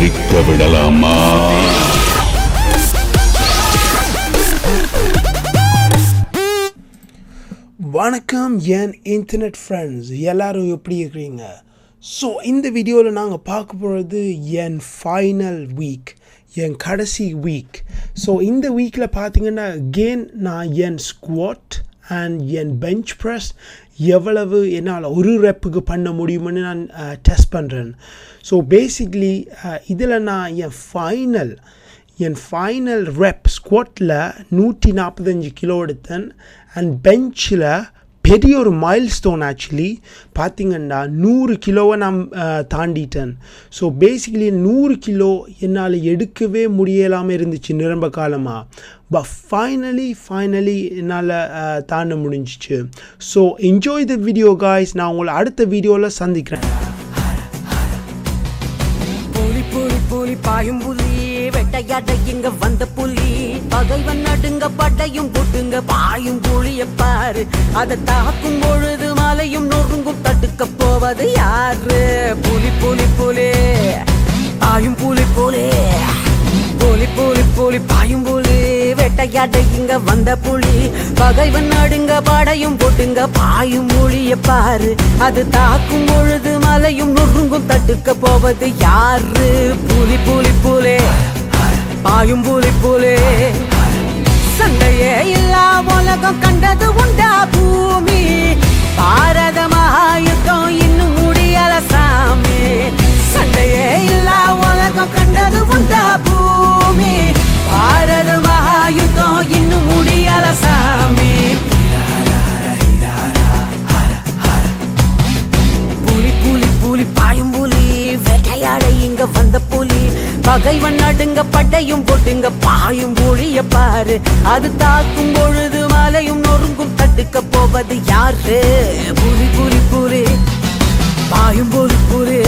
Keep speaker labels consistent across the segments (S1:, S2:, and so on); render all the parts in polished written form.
S1: இருக்க விடலாமா?
S2: வணக்கம் என் இன்டர்நெட் ஃப்ரெண்ட்ஸ், எல்லாரும் எப்படி இருக்கிறீங்க? ஸோ இந்த வீடியோவில் நாங்கள் பார்க்க போகிறது என் ஃபைனல் வீக், என் கடைசி வீக். ஸோ இந்த வீக்கில் பார்த்தீங்கன்னா அகெயின் நான் என் ஸ்குவாட் அண்ட் என் பெஞ்ச் ப்ரெஸ் எவ்வளவு என்னால் ஒரு ரெப்புக்கு பண்ண முடியும்னு நான் டெஸ்ட் பண்ணுறேன். ஸோ பேசிக்லி இதில் நான் என் ஃபைனல் ரெப் ஸ்குவாட்டில் 145 கிலோ எடுத்தேன். அண்ட் பெஞ்சில் பெரிய ஒரு மைல் ஸ்டோன் ஆக்சுவலி பார்த்திங்கன்னா 100 கிலோவை நான் தாண்டிட்டேன். ஸோ பேசிக்கலி 100 கிலோ என்னால் எடுக்கவே முடியலாமல் இருந்துச்சு நிரம்ப காலமாக. பட் ஃபைனலி என்னால் தாண்ட முடிஞ்சிச்சு. So enjoy the video guys. நான் உங்களை அடுத்த வீடியோவில் சந்திக்கிறேன்.
S3: பாயும் புலி வெட்டையாட இங்க வந்த புலி, பகைவன் நடுங்க படையும் போட்டுங்க பாயும் புலிய பாரு. அதை தாக்கும் பொழுது மலையும் நொறுங்கும் தடுக்க போவது யாரு? புலி புலி புலி பாயும் புலி புலி புலி புலி புலி பாயும் புலி வெட்டையாட இங்க வந்த புலி, பகைவன் நடுங்க படையும் போட்டுங்க பாயும் புலிய பாரு. அது தாக்கும் பொழுது மலையும் நொறுங்கும் தடுக்க போவது யாரு? புலி புலி புலி பாயும் புலி புலி. சண்டையே இல்லா உலகம் கண்டது உண்டா பூமி? பாரத மகாயுத்தம் இன்னும் முடியல சாமி. சண்டையே இல்லா உலகம் கண்டது உண்டா பூமி? பாரத மகாயுத்தம் இன்னும் முடியல சாமி. புலி புலி புலி பாயும் புலி வேட்டையாட இங்க வந்த புலி, பகைவன் நடுங்க பட்டையும் போட்டுங்க பாயும் புலிய பாரு. அது தாக்கும் பொழுது மலையும் நொறுங்கும் தடுக்க போவது யாரு? புலி புலி புலி பாயும் புலி புலி.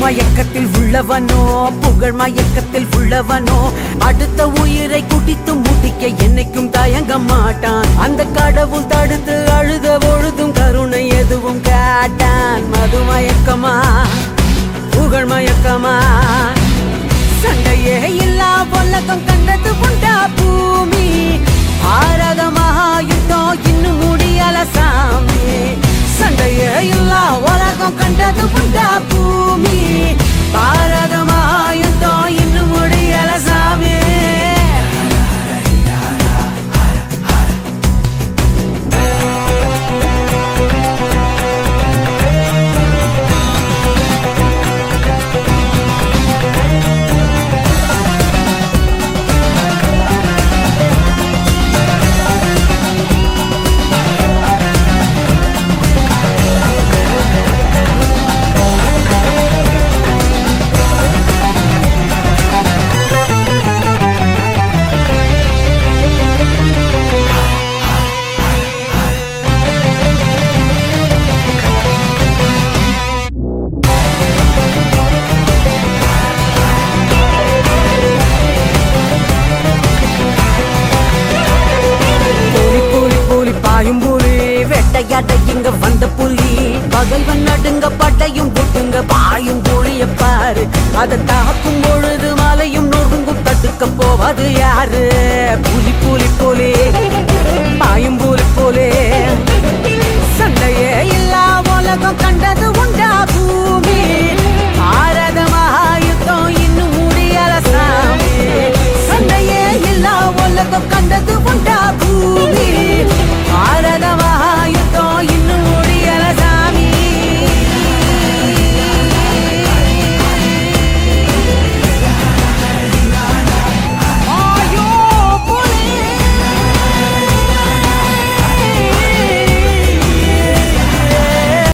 S3: மயக்கத்தில் உள்ளவனோ புகழ் மயக்கத்தில் உள்ளவனோ அடுத்த உயிரை குடித்து முடிக்க என்னைக்கும் தயங்க மாட்டான். அந்த கடவுள் தடுத்து அழுத பொழுதும் கருணை எதுவும் காட்டான். மது மயக்கமா புகழ் மயக்கமா? சண்டையே இல்லா உலகம் கண்டது உண்டா பூமி? பாரத மகாயுத்தம் இன்னும் முடியல சாமி. சண்டையே இல்லா உலகம் கண்டது உண்டா பூமி? பாரத மகாயுத்தம் இன்னும் முடியல சாமி. இங்க வந்த புலி, பகைவன் நடுங்க பட்டையும் போட்டுங்க பாயும் புலிய பாரு. அதை தாக்கும் பொழுது மலையும் நொறுங்கும் தடுக்க போவது யாரு? புலி புலி புலி பாயும் புலி புலி. சண்டையே இல்லா உலகம் கண்டது